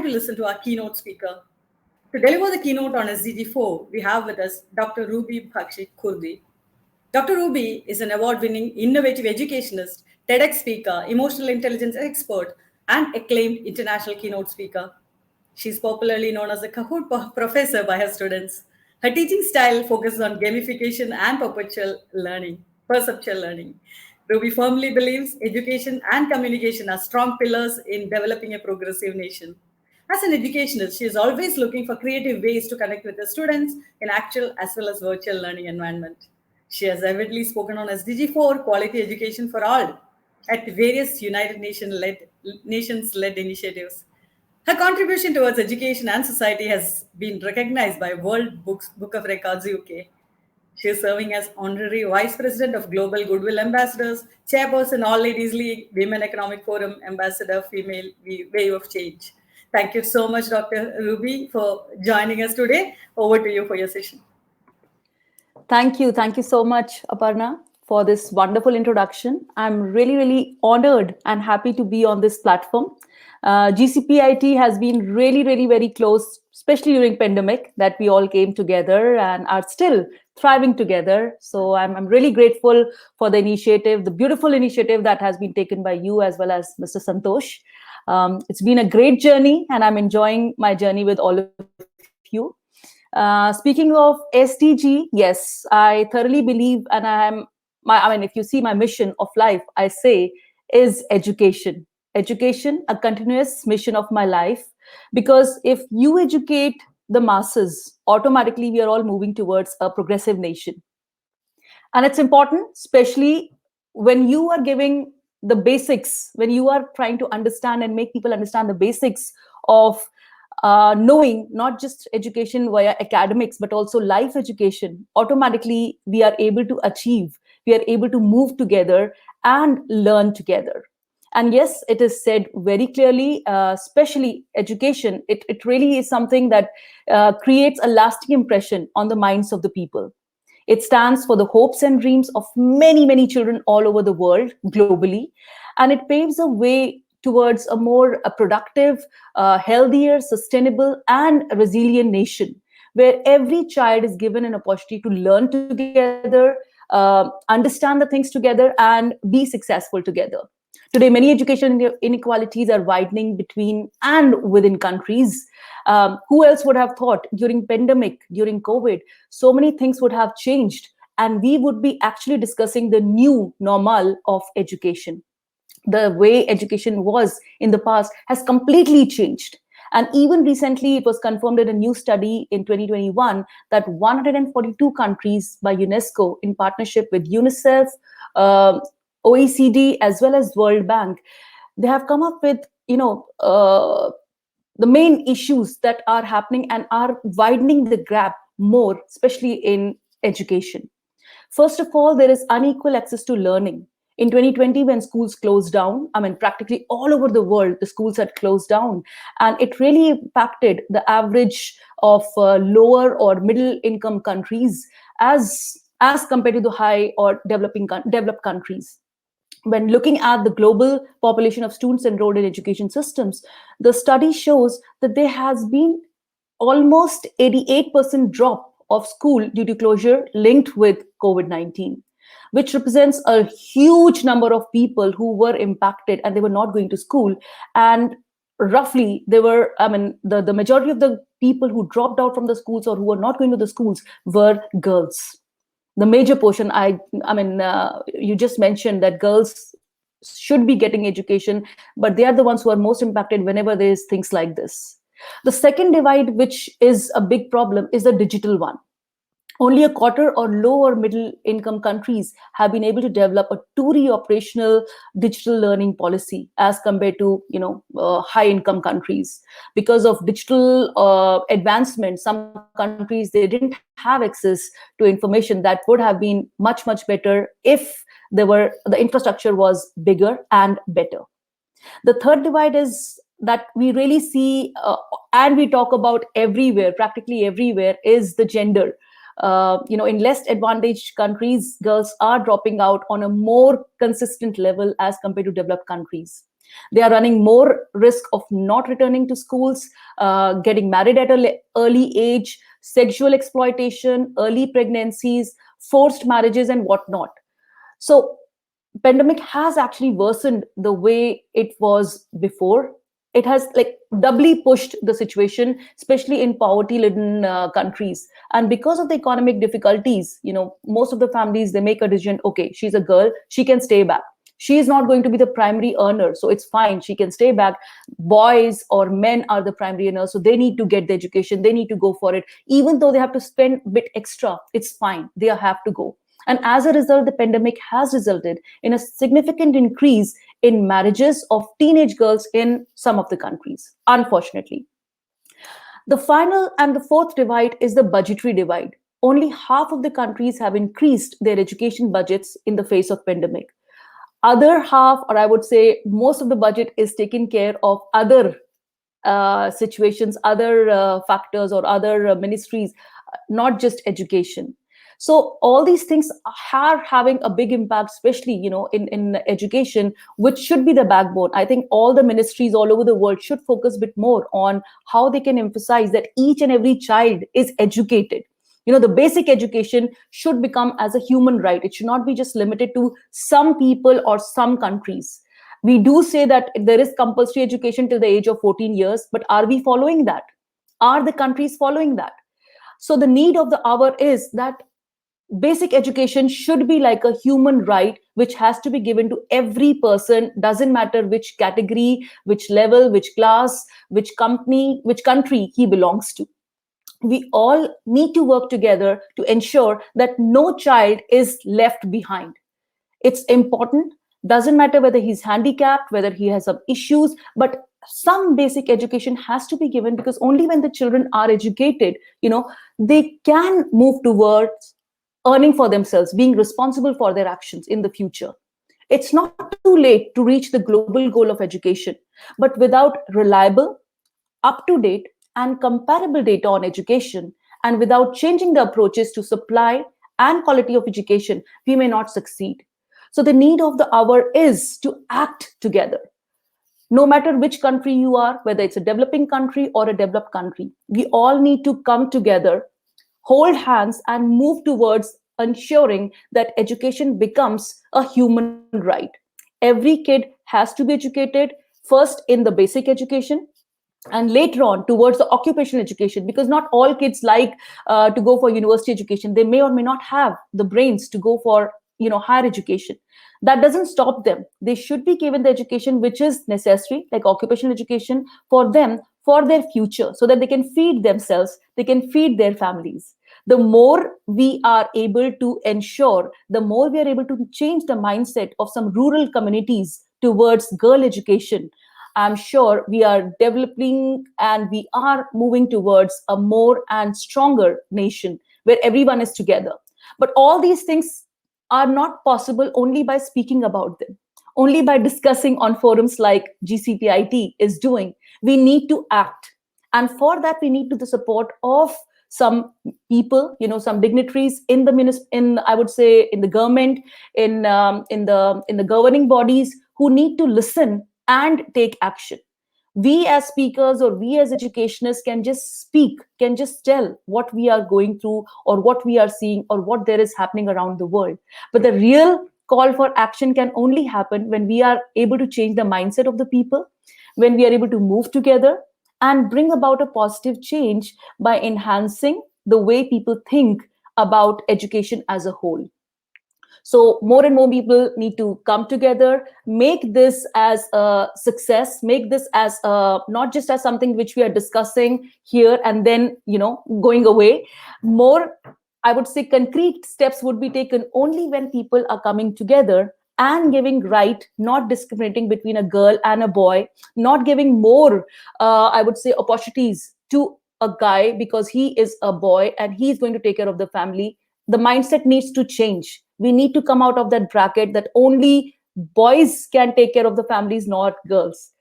to listen to our keynote speaker. To deliver the keynote on SDG4, we have with us Dr. Ruby Bakshi Kurdi. Dr. Ruby is an award-winning innovative educationist, TEDx speaker, emotional intelligence expert, and acclaimed international keynote speaker. She's popularly known as a Kahoot professor by her students. Her teaching style focuses on gamification and perceptual learning. Ruby firmly believes education and communication are strong pillars in developing a progressive nation. As an educationist, she is always looking for creative ways to connect with the students in actual as well as virtual learning environment. She has avidly spoken on SDG4, Quality Education for All, at various United Nations-led initiatives. Her contribution towards education and society has been recognized by Book of Records UK. She is serving as Honorary Vice President of Global Goodwill Ambassadors, Chairperson All Ladies League, Women Economic Forum, Ambassador Female Wave of Change. Thank you so much, Dr. Ruby, for joining us today. Over to you for your session. Thank you. Thank you so much, Aparna, for this wonderful introduction. I'm really, really honored and happy to be on this platform. GCPIT has been really, really very close, especially during pandemic, that we all came together and are still thriving together. So I'm really grateful for the initiative, the beautiful initiative that has been taken by you as well as Mr. Santosh. It's been a great journey and I'm enjoying my journey with all of you. Speaking of SDG, yes, I thoroughly believe, and if you see my mission of life, I say is education. Education, a continuous mission of my life, because if you educate the masses, automatically we are all moving towards a progressive nation. And it's important, especially when you are giving the basics, when you are trying to understand and make people understand the basics of knowing not just education via academics, but also life education, automatically we are able to achieve, we are able to move together and learn together. And yes, it is said very clearly, especially education, it really is something that creates a lasting impression on the minds of the people. It stands for the hopes and dreams of many, many children all over the world, globally, and it paves a way towards a more productive, healthier, sustainable, and resilient nation, where every child is given an opportunity to learn together, understand the things together, and be successful together. Today, many education inequalities are widening between and within countries. Who else would have thought during pandemic, during COVID, so many things would have changed, and we would be actually discussing the new normal of education. The way education was in the past has completely changed. And even recently, it was confirmed in a new study in 2021 that 142 countries by UNESCO, in partnership with UNICEF, OECD, as well as World Bank, they have come up with, the main issues that are happening and are widening the gap more, especially in education. First of all, there is unequal access to learning. In 2020, when schools closed down, practically all over the world, the schools had closed down. And it really impacted the average of lower or middle income countries as compared to the high or developed countries. When looking at the global population of students enrolled in education systems, the study shows that there has been almost 88% drop of school due to closure linked with COVID-19, which represents a huge number of people who were impacted and they were not going to school. And roughly, they were, the majority of the people who dropped out from the schools or who were not going to the schools were girls. The major portion, you just mentioned that girls should be getting education, but they are the ones who are most impacted whenever there is things like this. The second divide, which is a big problem, is the digital one. Only a quarter or low or middle income countries have been able to develop a truly operational digital learning policy as compared to high income countries. Because of digital advancement, some countries, they didn't have access to information that would have been much, much better if the infrastructure was bigger and better. The third divide is that we really see and we talk about everywhere, practically everywhere, is the gender. In less advantaged countries, girls are dropping out on a more consistent level as compared to developed countries. They are running more risk of not returning to schools, getting married at an early age, sexual exploitation, early pregnancies, forced marriages, and whatnot. So pandemic has actually worsened the way it was before. It has like doubly pushed the situation, especially in poverty laden countries. And because of the economic difficulties, most of the families, they make a decision, okay, she's a girl, she can stay back, she is not going to be the primary earner, so it's fine, she can stay back. Boys or men are the primary earners, so they need to get the education, they need to go for it, even though they have to spend a bit extra, it's fine, they have to go. And as a result, the pandemic has resulted in a significant increase in marriages of teenage girls in some of the countries, unfortunately. The final and the fourth divide is the budgetary divide. Only half of the countries have increased their education budgets in the face of pandemic. Other half, or I would say most of the budget, is taken care of other situations, other factors, or other ministries, not just education. So all these things are having a big impact, especially in education, which should be the backbone. I think all the ministries all over the world should focus a bit more on how they can emphasize that each and every child is educated. The basic education should become as a human right. It should not be just limited to some people or some countries. We do say that there is compulsory education till the age of 14 years, but are we following that? Are the countries following that? So the need of the hour is that basic education should be like a human right, which has to be given to every person, doesn't matter which category, which level, which class, which company, which country he belongs to. We all need to work together to ensure that no child is left behind. It's important. Doesn't matter whether he's handicapped, whether he has some issues, but some basic education has to be given, because only when the children are educated, they can move towards earning for themselves, being responsible for their actions in the future. It's not too late to reach the global goal of education, but without reliable, up-to-date, and comparable data on education, and without changing the approaches to supply and quality of education, we may not succeed. So the need of the hour is to act together. No matter which country you are, whether it's a developing country or a developed country, we all need to come together, hold hands, and move towards ensuring that education becomes a human right. Every kid has to be educated, first in the basic education, and later on towards the occupational education, because not all kids like to go for university education. They may or may not have the brains to go for higher education. That doesn't stop them. They should be given the education which is necessary, like occupational education, for them, for their future, so that they can feed themselves, they can feed their families. The more we are able to ensure, the more we are able to change the mindset of some rural communities towards girl education, I'm sure we are developing and we are moving towards a more and stronger nation where everyone is together. But all these things are not possible only by speaking about them, only by discussing on forums like GCPIT is doing. We need to act. And for that, we need the support of some people, some dignitaries in I would say, in the government, in the governing bodies, who need to listen and take action. We as speakers or we as educationists can just speak, can just tell what we are going through or what we are seeing or what there is happening around the world. But the real call for action can only happen when we are able to change the mindset of the people, when we are able to move together and bring about a positive change by enhancing the way people think about education as a whole. So more and more people need to come together, make this as a success, make this as not just as something which we are discussing here and then, going away. More, I would say, concrete steps would be taken only when people are coming together and giving right, not discriminating between a girl and a boy, not giving more, I would say, opportunities to a guy because he is a boy and he is going to take care of the family. The mindset needs to change. We need to come out of that bracket that only boys can take care of the families, not girls.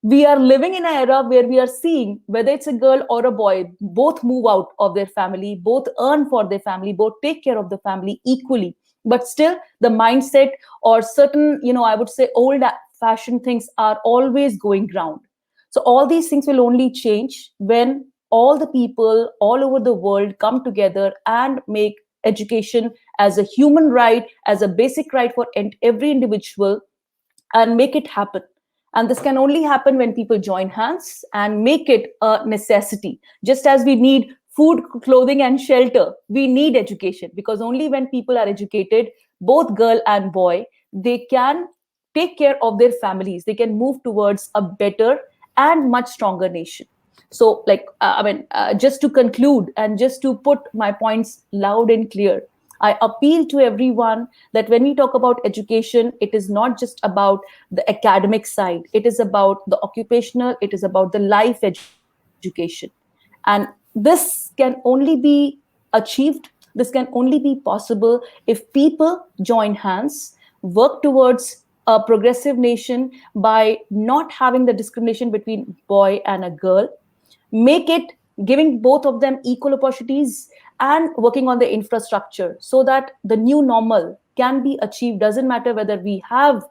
We are living in an era where we are seeing whether it's a girl or a boy, both move out of their family, both earn for their family, both take care of the family equally. But still, the mindset or certain, I would say, old fashion things are always going round. So all these things will only change when all the people all over the world come together and make education as a human right, as a basic right for every individual, and make it happen. And this can only happen when people join hands and make it a necessity. Just as we need food, clothing, and shelter, we need education, because only when people are educated, both girl and boy, they can take care of their families. They can move towards a better and much stronger nation. So, like, just to conclude and just to put my points loud and clear, I appeal to everyone that when we talk about education, it is not just about the academic side, it is about the occupational, it is about the life education. And this can only be achieved, this can only be possible if people join hands, work towards a progressive nation by not having the discrimination between boy and a girl, make it giving both of them equal opportunities, and working on the infrastructure so that the new normal can be achieved. Doesn't matter whether we have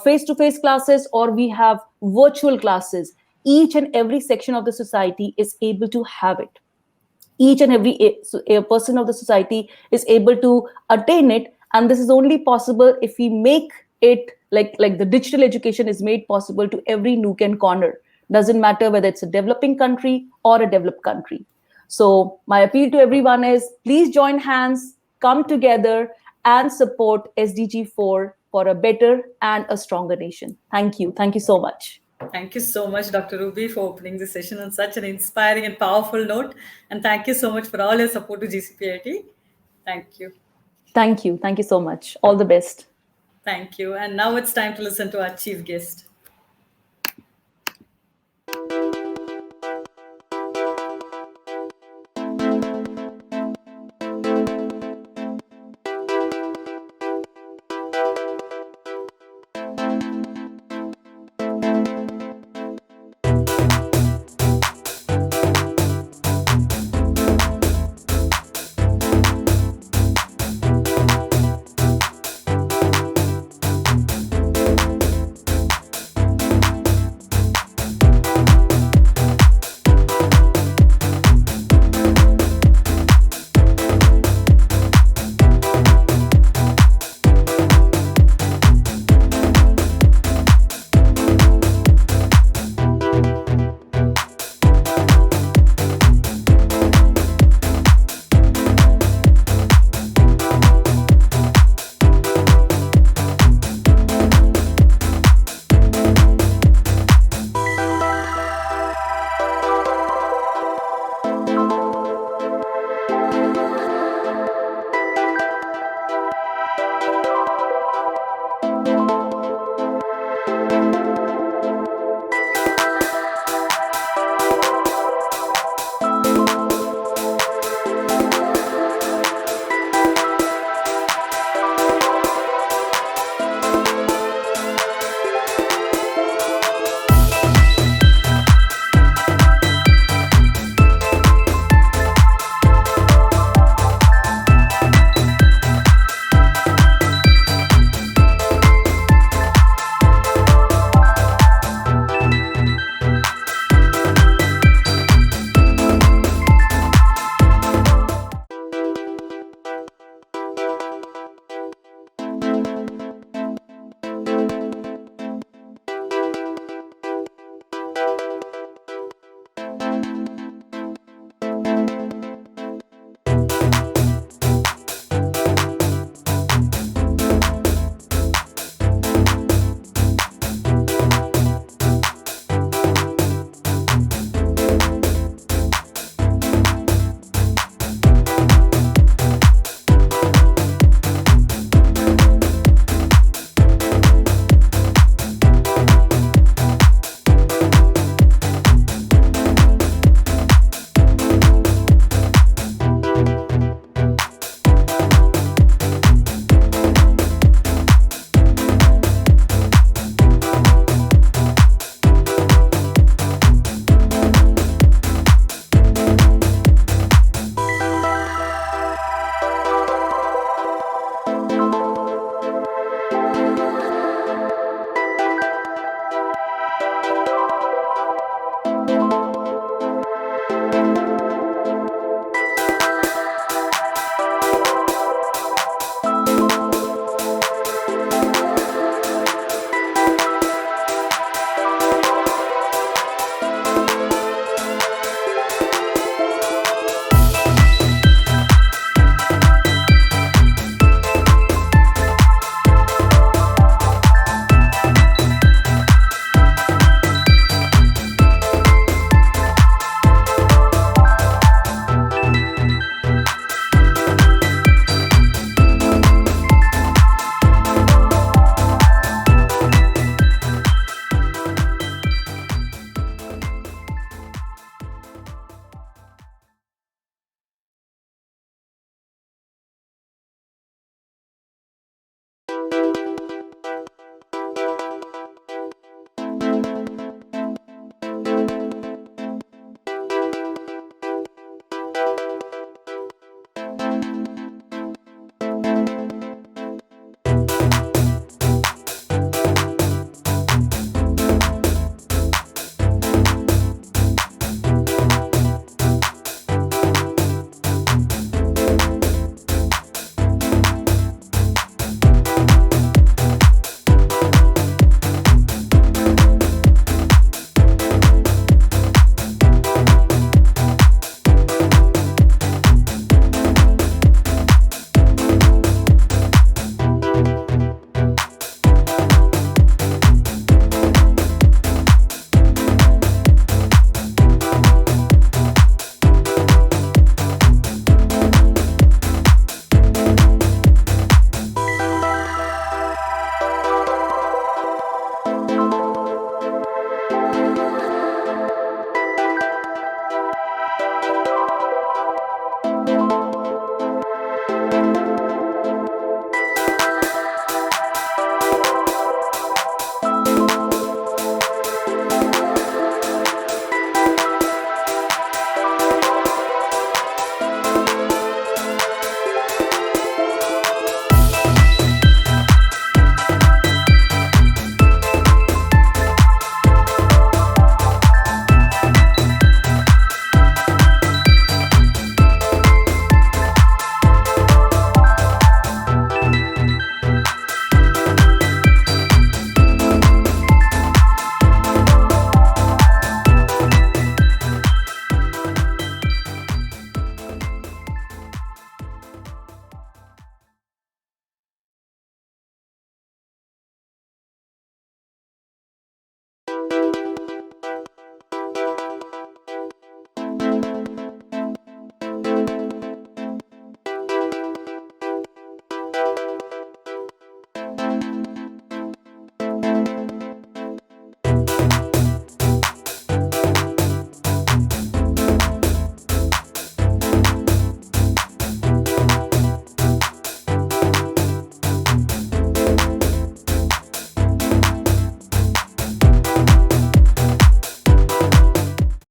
face-to-face classes or we have virtual classes, each and every section of the society is able to have it. Each and every a person of the society is able to attain it, and this is only possible if we make it like the digital education is made possible to every nook and corner. Doesn't matter whether it's a developing country or a developed country. So my appeal to everyone is, please join hands, come together, and support SDG4 for a better and a stronger nation. Thank you so much. Thank you so much, Dr. Ruby, for opening this session on such an inspiring and powerful note. And thank you so much for all your support to GCPIT. Thank you. Thank you so much. All the best. Thank you. And now it's time to listen to our chief guest.